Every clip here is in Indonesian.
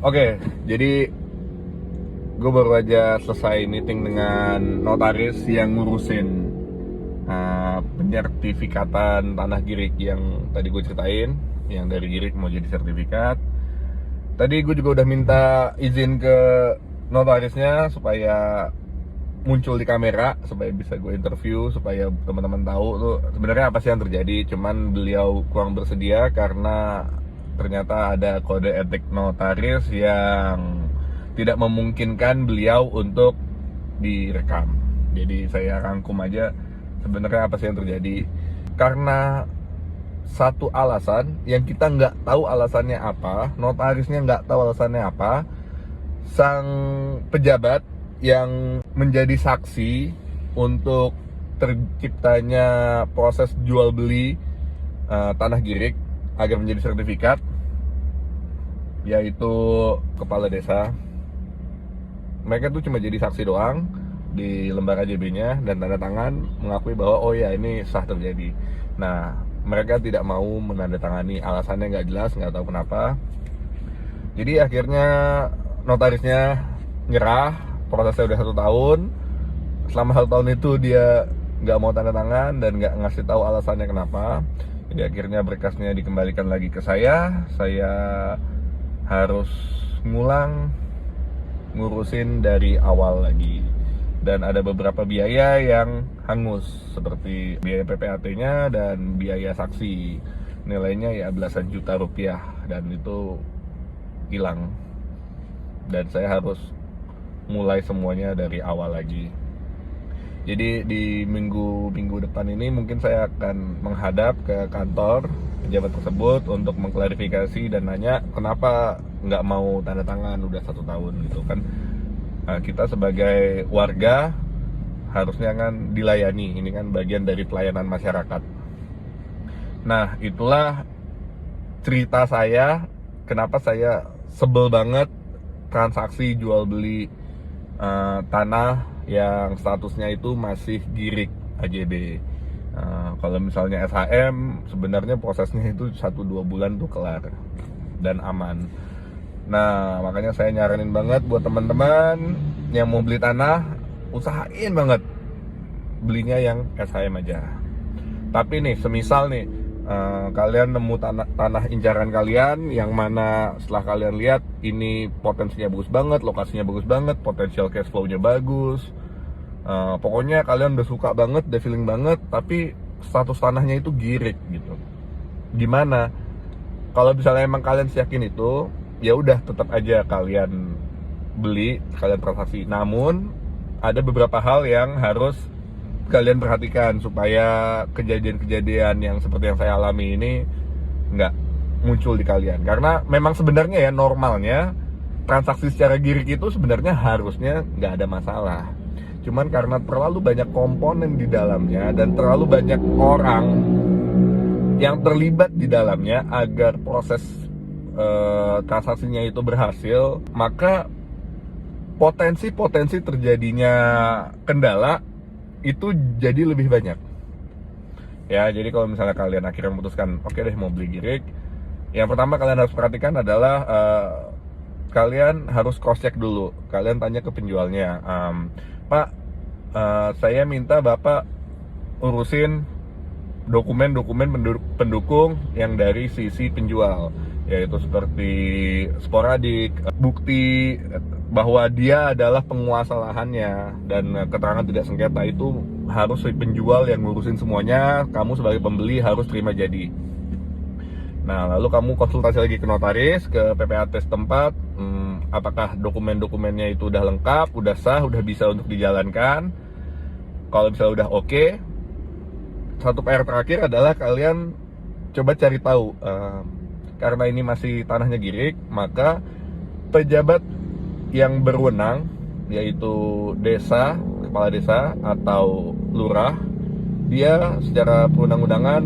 Oke, jadi gue baru aja selesai meeting dengan notaris yang ngurusin penyertifikatan tanah Girik yang tadi gue ceritain, yang dari Girik mau jadi sertifikat. Tadi gue juga udah minta izin ke notarisnya supaya muncul di kamera, supaya bisa gue interview, supaya teman-teman tahu tuh sebenarnya apa sih yang terjadi. Cuman beliau kurang bersedia karena ternyata ada kode etik notaris yang tidak memungkinkan beliau untuk direkam. Jadi saya rangkum aja sebenarnya apa sih yang terjadi. Karena satu alasan yang kita nggak tahu alasannya apa, notarisnya nggak tahu alasannya apa, sang pejabat yang menjadi saksi untuk terciptanya proses jual beli tanah Girik agar menjadi sertifikat, yaitu kepala desa. Mereka tuh cuma jadi saksi doang di lembar AJB-nya dan tanda tangan mengakui bahwa oh ya ini sah terjadi. Nah, mereka tidak mau menandatangani, alasannya nggak jelas, nggak tahu kenapa. Jadi akhirnya notarisnya nyerah, prosesnya udah 1 tahun. Selama 1 tahun itu dia nggak mau tanda tangan dan nggak ngasih tahu alasannya kenapa. Jadi akhirnya berkasnya dikembalikan lagi ke saya harus ngurusin dari awal lagi. Dan ada beberapa biaya yang hangus, seperti biaya PPAT-nya dan biaya saksi. Nilainya ya belasan juta rupiah, dan itu hilang. Dan saya harus mulai semuanya dari awal lagi. Jadi di minggu depan ini mungkin saya akan menghadap ke kantor pejabat tersebut untuk mengklarifikasi dan nanya kenapa nggak mau tanda tangan udah 1 tahun gitu kan. Kita sebagai warga harusnya kan dilayani, ini kan bagian dari pelayanan masyarakat. Nah, itulah cerita saya kenapa saya sebel banget transaksi jual beli tanah yang statusnya itu masih Girik AJB. Kalau misalnya SHM sebenarnya prosesnya itu 1-2 bulan tuh kelar dan aman. Nah, makanya saya nyaranin banget buat teman-teman yang mau beli tanah, usahain banget belinya yang SHM aja. Tapi nih, semisal nih kalian nemu tanah incaran kalian yang mana setelah kalian lihat ini potensinya bagus banget, lokasinya bagus banget, potensial cash flow-nya bagus, pokoknya kalian udah suka banget, udah feeling banget, tapi status tanahnya itu Girik gitu. Gimana? Kalau misalnya emang kalian yakin itu, ya udah tetap aja kalian beli, kalian transaksi. Namun ada beberapa hal yang harus kalian perhatikan supaya kejadian-kejadian yang seperti yang saya alami ini nggak muncul di kalian. Karena memang sebenarnya ya normalnya transaksi secara Girik itu sebenarnya harusnya nggak ada masalah. Cuman karena terlalu banyak komponen di dalamnya dan terlalu banyak orang yang terlibat di dalamnya agar proses transaksinya itu berhasil, maka potensi terjadinya kendala itu jadi lebih banyak. Ya, jadi kalau misalnya kalian akhirnya memutuskan oke deh mau beli Girik, yang pertama kalian harus perhatikan adalah kalian harus cross check dulu. Kalian tanya ke penjualnya, Pak, saya minta Bapak urusin dokumen-dokumen pendukung yang dari sisi penjual, yaitu seperti sporadik, bukti bahwa dia adalah penguasa lahannya, dan keterangan tidak sengketa itu harus si penjual yang ngurusin semuanya. Kamu sebagai pembeli harus terima jadi. Nah, lalu kamu konsultasi lagi ke notaris, ke PPAT setempat, apakah dokumen-dokumennya itu udah lengkap, udah sah, udah bisa untuk dijalankan. Kalau misalnya udah oke, satu PR terakhir adalah kalian coba cari tahu, karena ini masih tanahnya Girik, maka pejabat yang berwenang, yaitu desa, kepala desa atau lurah, dia secara perundang-undangan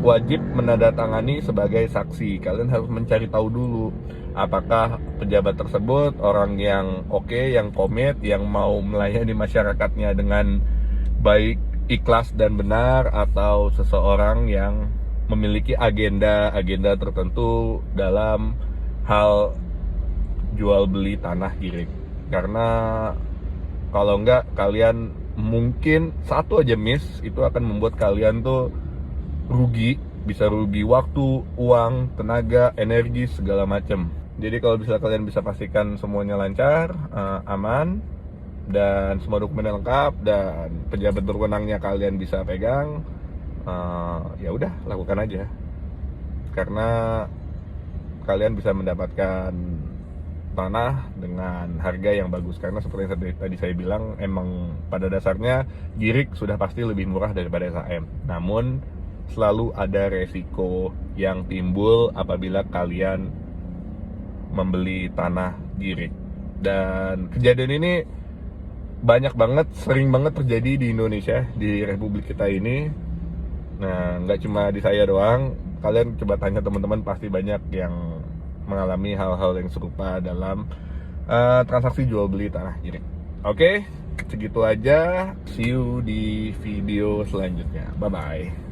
wajib menandatangani sebagai saksi. Kalian harus mencari tahu dulu apakah pejabat tersebut orang yang oke, yang komit, yang mau melayani masyarakatnya dengan baik, ikhlas dan benar, atau seseorang yang memiliki agenda tertentu dalam hal jual beli tanah Girik. Karena kalau enggak, kalian mungkin satu aja miss itu akan membuat kalian tuh rugi, bisa rugi waktu, uang, tenaga, energi, segala macam. Jadi kalau bisa kalian bisa pastikan semuanya lancar, aman, dan semua dokumen lengkap, dan pejabat berwenangnya kalian bisa pegang, ya udah lakukan aja. Karena kalian bisa mendapatkan tanah dengan harga yang bagus. Karena seperti yang tadi saya bilang, emang pada dasarnya Girik sudah pasti lebih murah daripada SAM. Namun selalu ada resiko yang timbul apabila kalian membeli tanah Girik. Dan kejadian ini banyak banget, sering banget terjadi di Indonesia, di Republik kita ini. Nah, nggak cuma di saya doang, kalian coba tanya teman-teman, pasti banyak yang mengalami hal-hal yang serupa dalam transaksi jual beli tanah Girik. Oke, segitu aja. See you di video selanjutnya. Bye bye.